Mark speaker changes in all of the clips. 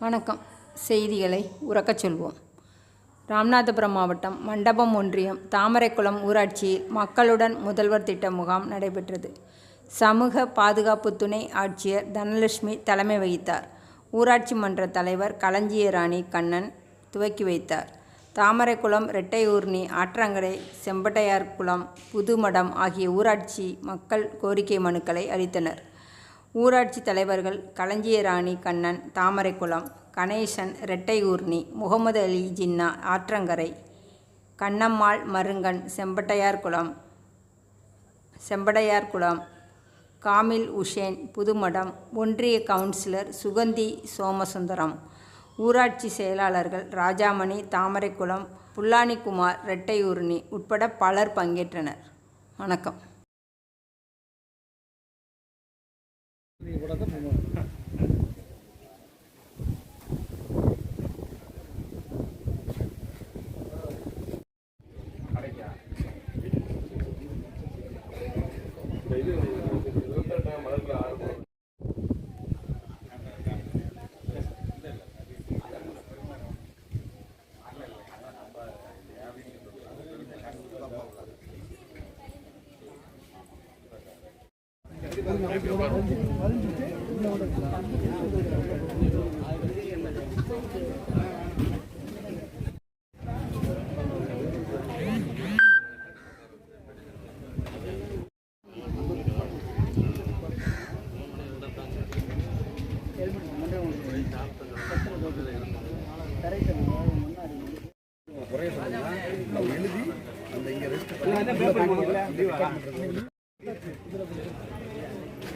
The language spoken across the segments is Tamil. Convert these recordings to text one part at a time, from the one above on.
Speaker 1: வணக்கம். செய்திகளை உரக்கச் சொல்வோம். ராமநாதபுரம் மாவட்டம் மண்டபம் ஒன்றியம் தாமரைக்குளம் ஊராட்சியில் மக்களுடன் முதல்வர் திட்ட முகாம் நடைபெற்றது. சமூக பாதுகாப்பு துணை ஆட்சியர் தனலட்சுமி தலைமை வகித்தார். ஊராட்சி மன்ற தலைவர் களஞ்சியராணி கண்ணன் துவக்கி வைத்தார். தாமரைக்குளம், ரெட்டையூர்னி, ஆற்றங்கரை, செம்பட்டையார்குளம், புதுமடம் ஆகிய ஊராட்சி மக்கள் கோரிக்கை மனுக்களை அளித்தனர். ஊராட்சி தலைவர்கள் களஞ்சியராணி கண்ணன் தாமரைக்குளம், கணேசன் ரெட்டையூர்னி, முகமது அலி ஜின்னா ஆற்றங்கரை, கண்ணம்மாள் மருங்கன் செம்படையார்குளம், காமில் உஷேன் புதுமடம், ஒன்றிய கவுன்சிலர் சுகந்தி சோமசுந்தரம், ஊராட்சி செயலாளர்கள் ராஜாமணி தாமரைக்குளம், புல்லானிக்குமார் ரெட்டையூர்னி உட்பட பலர் பங்கேற்றனர். வணக்கம்.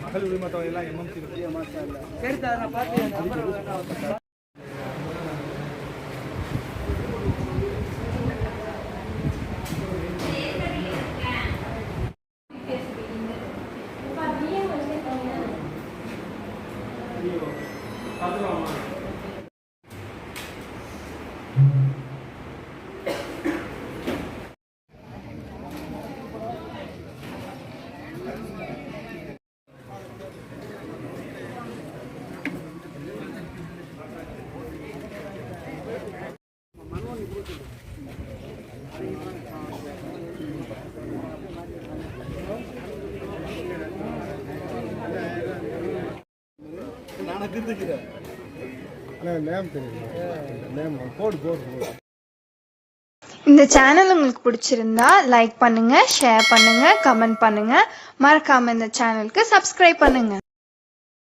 Speaker 2: மகள் உரிமத்தவங்க எல்லாம் எம்எம்சி
Speaker 3: இந்த சேனல் உங்களுக்கு பிடிச்சிருந்தா லைக் பண்ணுங்க, ஷேர் பண்ணுங்க, கமெண்ட் பண்ணுங்க. மறக்காம இந்த சேனலுக்கு சப்ஸ்கிரைப் பண்ணுங்க.